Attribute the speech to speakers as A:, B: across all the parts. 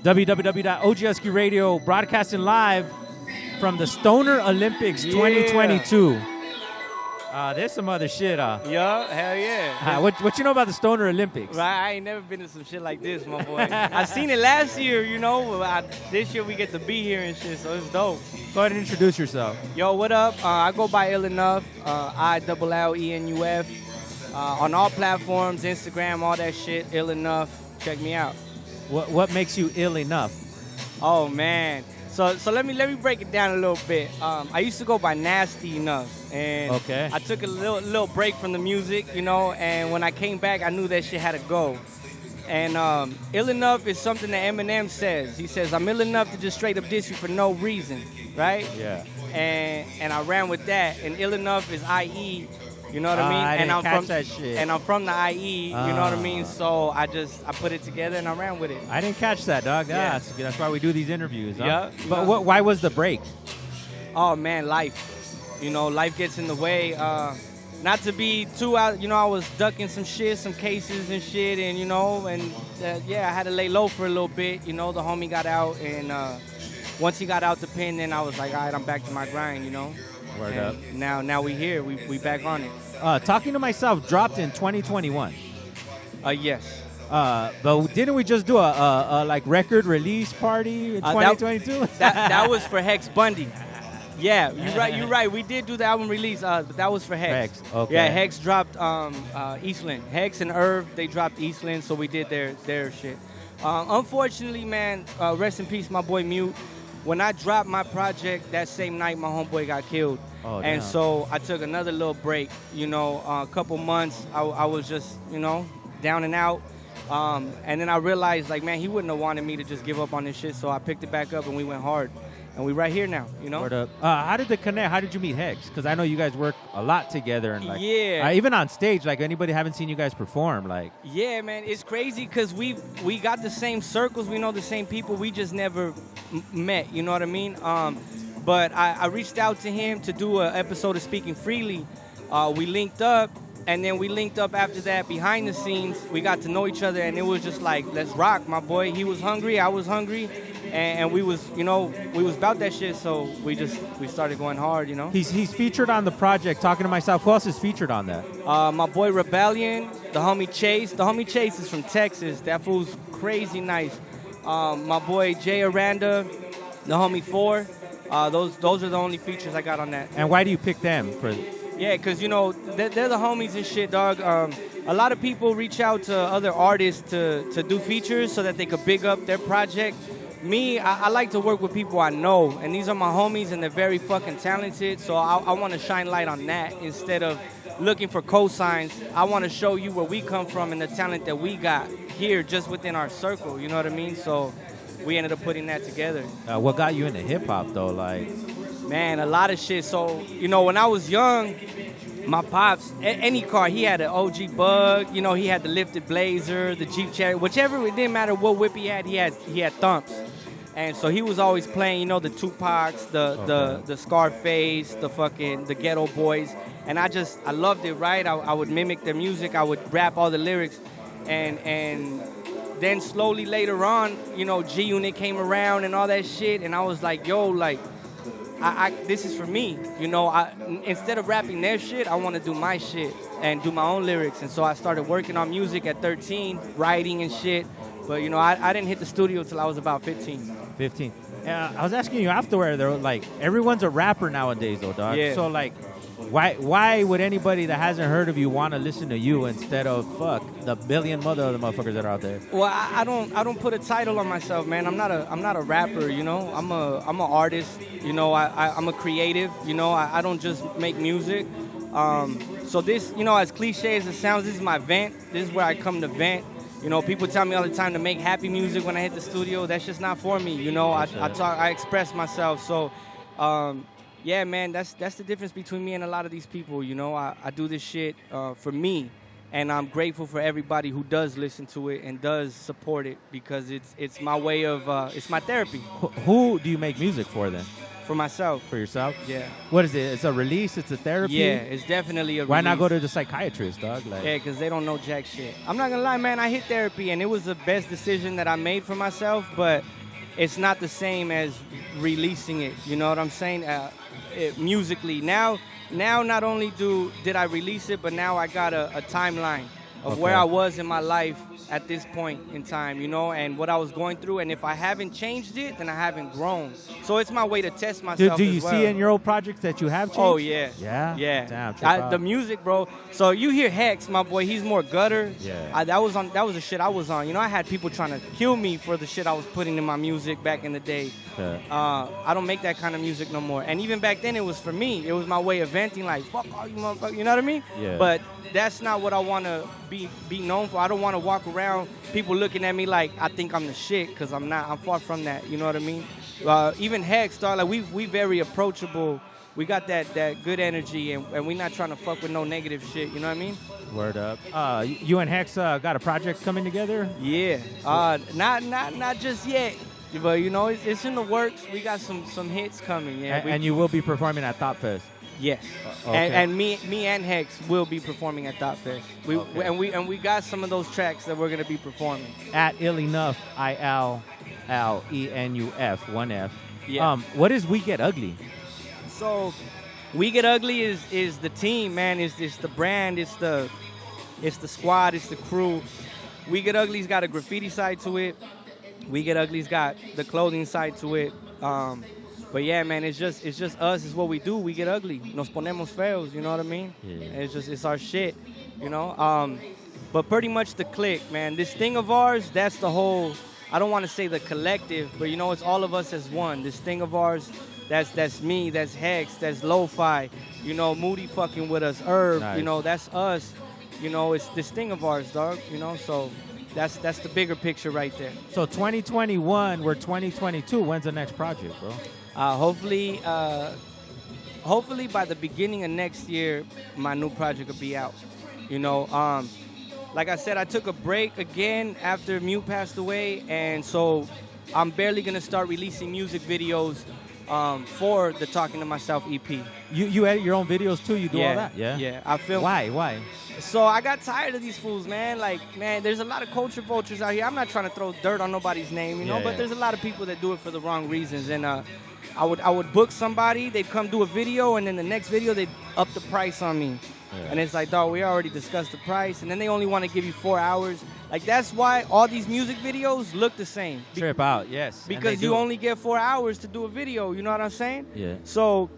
A: www.OGSQ Radio, broadcasting live from the Stoner Olympics 2022. There's some other shit.
B: Yeah, hell yeah.
A: What you know about the Stoner Olympics?
B: Right, I ain't never been to some shit like this, my boy. I seen it last year, you know. This year we get to be here and shit, so it's dope.
A: Go ahead and introduce yourself.
B: Yo, what up? I go by Illenuf, ILLENUF. On all platforms, Instagram, all that shit, Illenuf. Check me out.
A: What makes you ill enough?
B: Oh man. So let me break it down a little bit. I used to go by Nasty Enough, and I took a little break from the music, you know. And when I came back, I knew that shit had to go. And ill enough is something that Eminem says. He says, "I'm ill enough to just straight up diss you for no reason," right?
A: Yeah.
B: And I ran with that. And ill enough is IE. You know what I mean?
A: I didn't
B: I'm
A: catch
B: from
A: that shit.
B: And I'm from the IE. You know what I mean? So I put it together and I ran with it.
A: I didn't catch that, dog.
B: Yeah.
A: That's why we do these interviews. Huh?
B: Yeah.
A: But why was the break?
B: Oh man, life. You know, life gets in the way. Not to be too out. You know, I was ducking some shit, some cases and shit, and you know, and I had to lay low for a little bit. You know, the homie got out, and once he got out the pen, then I was like, all right, I'm back to my grind. You know.
A: Word up.
B: Now we here. We back on it.
A: Talking to Myself dropped in 2021.
B: Yes.
A: But didn't we just do a like record release party in 2022?
B: That was for Hex Bundy. Yeah, you're right. We did do the album release, but that was for Hex.
A: Okay.
B: Yeah, Hex dropped Eastland. Hex and Irv, they dropped Eastland, so we did their shit. Unfortunately, man, rest in peace, my boy Mute. When I dropped my project, that same night, my homeboy got killed.
A: Oh,
B: and
A: damn.
B: so I took another little break, you know, a couple months. I was just, you know, down and out. And then I realized, like, man, he wouldn't have wanted me to just give up on this shit. So I picked it back up and we went hard. And we right here now, you know?
A: Word up. How did the connect? How did you meet Hex? Because I know you guys work a lot together. And like,
B: yeah.
A: Even on stage, like anybody haven't seen you guys perform, like.
B: Yeah, man, it's crazy because we got the same circles. We know the same people. We just never met, you know what I mean? But I reached out to him to do an episode of Speaking Freely. We linked up. And then we linked up after that behind the scenes. We got to know each other, and it was just like, let's rock, my boy. He was hungry, I was hungry, and we was, you know, we was about that shit. So we started going hard, you know.
A: He's featured on the project. Talking to Myself, who else is featured on that?
B: My boy Rebellion, the homie Chase. The homie Chase is from Texas. That fool's crazy nice. My boy Jay Aranda, the homie 4. Those are the only features I got on that.
A: And why do you pick them for?
B: Yeah, because, you know, they're the homies and shit, dog. A lot of people reach out to other artists to do features so that they could big up their project. Me, I like to work with people I know, and these are my homies, and they're very fucking talented, so I want to shine light on that instead of looking for cosigns. I want to show you where we come from and the talent that we got here just within our circle, you know what I mean? So we ended up putting that together.
A: What got you into hip-hop, though? Like,
B: man, a lot of shit. So, you know, when I was young, my pops, any car, he had an OG Bug. You know, he had the lifted Blazer, the Jeep Cherokee, whichever. It didn't matter what whip he had thumps. And so he was always playing, you know, the Tupacs, the Scarface, the Ghetto Boys. And I loved it, right? I would mimic their music. I would rap all the lyrics. And then slowly later on, you know, G-Unit came around and all that shit. And I was like, yo, like, this is for me, you know. Instead of rapping their shit, I want to do my shit and do my own lyrics. And so I started working on music at 13, writing and shit. But, you know, I didn't hit the studio till I was about 15.
A: 15. Yeah, I was asking you afterward, though, like, everyone's a rapper nowadays, though, dog.
B: Yeah.
A: So, like, why would anybody that hasn't heard of you want to listen to you instead of the billion other motherfuckers that are out there?
B: Well, I don't put a title on myself, man. I'm not a rapper, you know. I'm an artist, you know. I'm a creative, you know. I don't just make music. So this, you know, as cliche as it sounds, this is my vent. This is where I come to vent. You know, people tell me all the time to make happy music when I hit the studio. That's just not for me, you know. I express myself. So, yeah, man, that's the difference between me and a lot of these people, you know. I do this shit for me, and I'm grateful for everybody who does listen to it and does support it because it's my way of, it's my therapy.
A: Who do you make music for, then?
B: For myself.
A: For yourself?
B: Yeah.
A: What is it? It's a release? It's a therapy?
B: Yeah, it's definitely a
A: Why not
B: release.
A: go to the psychiatrist, dog? Like,
B: Yeah, because they don't know jack shit. I'm not going to lie, man. I hit therapy, and it was the best decision that I made for myself, but it's not the same as releasing it. You know what I'm saying? Musically. Now, not only did I release it, but now I got a timeline of where I was in my life at this point in time, you know, and what I was going through. And if I haven't changed it, then I haven't grown. So it's my way to test myself.
A: Do you
B: as well.
A: see in your old projects that you have changed?
B: Oh, yeah.
A: Yeah?
B: Yeah.
A: Damn,
B: The music, bro. So you hear Hex, my boy, he's more gutter.
A: Yeah.
B: That was the shit I was on. You know, I had people trying to kill me for the shit I was putting in my music back in the day.
A: Yeah.
B: I don't make that kind of music no more. And even back then, it was for me. It was my way of venting, like, fuck all you motherfuckers. You know what I mean?
A: Yeah.
B: But that's not what I want to be known for. I don't want to walk around, people looking at me like I think I'm the shit, because I'm not. I'm far from that. You know what I mean? Even Hex, dog, like we very approachable. We got that good energy, and we not trying to fuck with no negative shit. You know what I mean?
A: Word up. You and Hex got a project coming together?
B: Yeah. Not just yet. But, you know, it's in the works. We got some hits coming. Yeah.
A: And you will be performing at Thought Fest?
B: Yes.
A: Okay.
B: And me and Hex will be performing at Thought Fest. And we got some of those tracks that we're going to be performing.
A: At Illenuf, ILLENUF, 1F.
B: Yeah.
A: What is We Get Ugly?
B: So, We Get Ugly is the team, man. It's the brand. It's the squad. It's the crew. We Get Ugly's got a graffiti side to it. We Get Ugly's got the clothing side to it. But yeah, man, it's just us. It's what we do. We get ugly. Nos ponemos feos. You know what I mean?
A: Yeah.
B: It's our shit. You know. But pretty much the clique, man. This thing of ours, that's the whole. I don't want to say the collective, but you know, it's all of us as one. This thing of ours, that's me. That's Hex. That's Lo-Fi. You know, Moody fucking with us. Herb.
A: Nice.
B: You know, that's us. You know, it's this thing of ours, dog. You know, so. That's the bigger picture right there.
A: So 2021, we're 2022. When's the next project, bro?
B: Hopefully by the beginning of next year, my new project will be out. You know, like I said, I took a break again after Mute passed away, and so I'm barely gonna start releasing music videos for the Talking to Myself EP.
A: You edit your own videos too? You do all that? Yeah.
B: Yeah. I film.
A: Why?
B: So I got tired of these fools, man. Like, man, there's a lot of culture vultures out here. I'm not trying to throw dirt on nobody's name, you know, but there's a lot of people that do it for the wrong reasons. And I would book somebody, they'd come do a video, and then the next video they'd up the price on me. Yeah. And it's like, dog, we already discussed the price, and then they only want to give you 4 hours. Like, that's why all these music videos look the same.
A: Trip out, yes.
B: Because you only get 4 hours to do a video, you know what I'm saying?
A: Yeah.
B: So,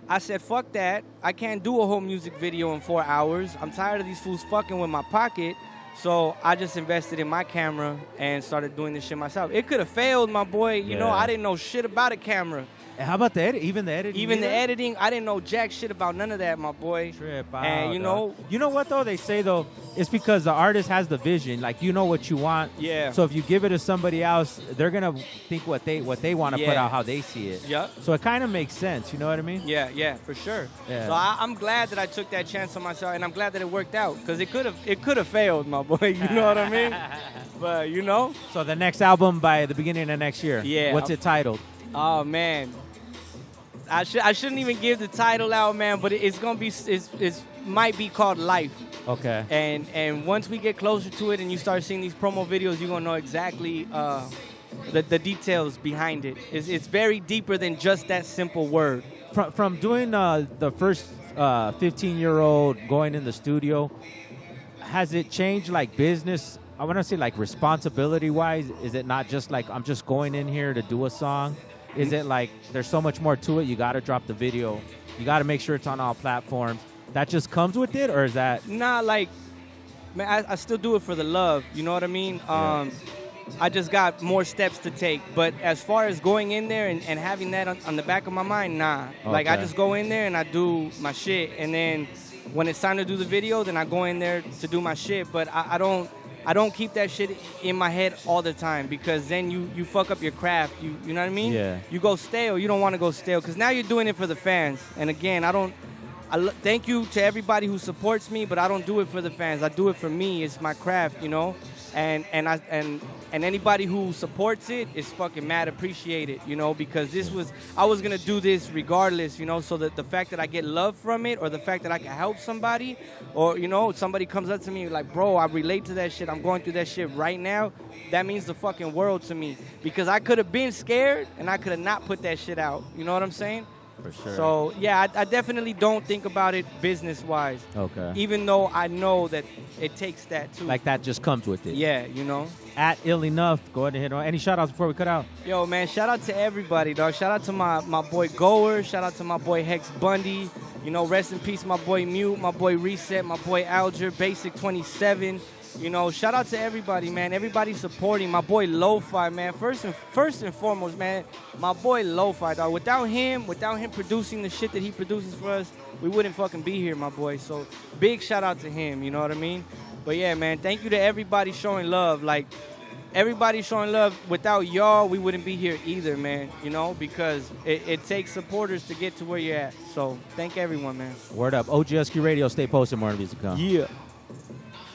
B: I said, fuck that. I can't do a whole music video in 4 hours. I'm tired of these fools fucking with my pocket. So I just invested in my camera and started doing this shit myself. It could have failed, my boy. You know, I didn't know shit about a camera.
A: How about the edit? Even the editing?
B: Even the editing, I didn't know jack shit about none of that, my boy.
A: Trip out.
B: And
A: you know what though? They say though, it's because the artist has the vision. Like, you know what you want.
B: Yeah.
A: So if you give it to somebody else, they're gonna think what they want to put out, how they see it.
B: Yep.
A: So it kind of makes sense. You know what I mean?
B: Yeah, for sure.
A: Yeah.
B: So I'm glad that I took that chance on myself, and I'm glad that it worked out, because it could have failed, my boy. You know what I mean? But you know.
A: So the next album by the beginning of next year.
B: Yeah.
A: What's it titled?
B: Oh man. I shouldn't even give the title out, man, but it's gonna be it might be called Life.
A: Okay.
B: And once we get closer to it and you start seeing these promo videos, you're gonna know exactly the details behind it. It's very deeper than just that simple word.
A: From doing the first 15-year-old going in the studio, has it changed like business? I want to say like responsibility wise. Is it not just like I'm just going in here to do a song? Is it like there's so much more to it? You got to drop the video. You got to make sure it's on all platforms. That just comes with it, or is that?
B: Nah, like, man, I still do it for the love. You know what I mean?
A: Yeah.
B: I just got more steps to take. But as far as going in there and having that on the back of my mind, nah.
A: Okay.
B: Like, I just go in there and I do my shit. And then when it's time to do the video, then I go in there to do my shit. But I don't keep that shit in my head all the time, because then you fuck up your craft. You know what I mean?
A: Yeah.
B: You go stale. You don't want to go stale, because now you're doing it for the fans. And again, thank you to everybody who supports me, but I don't do it for the fans. I do it for me. It's my craft, you know. And And anybody who supports it is fucking mad appreciated, you know, because I was going to do this regardless, you know, so that the fact that I get love from it or the fact that I can help somebody or, you know, somebody comes up to me like, bro, I relate to that shit. I'm going through that shit right now. That means the fucking world to me because I could have been scared and I could have not put that shit out. You know what I'm saying?
A: For sure.
B: So, yeah, I definitely don't think about it business-wise.
A: Okay.
B: Even though I know that it takes that, too.
A: Like that just comes with it.
B: Yeah, you know.
A: At Illenuf, go ahead and hit on. Any shout-outs before we cut out?
B: Yo, man, shout out to everybody, dog. Shout out to my boy Goer. Shout out to my boy Hex Bundy. You know, rest in peace, my boy Mute, my boy Reset, my boy Alger, Basic 27. You know, shout out to everybody, man. Everybody supporting my boy Lo-Fi, man. First and foremost, man, my boy Lo-Fi, dog. Without him producing the shit that he produces for us, we wouldn't fucking be here, my boy. So big shout out to him. You know what I mean? But yeah, man, thank you to everybody showing love. Like everybody showing love. Without y'all, we wouldn't be here either, man. You know, because it takes supporters to get to where you're at. So thank everyone, man.
A: Word up. OGSQ Radio. Stay posted. More interviews to come.
B: Yeah.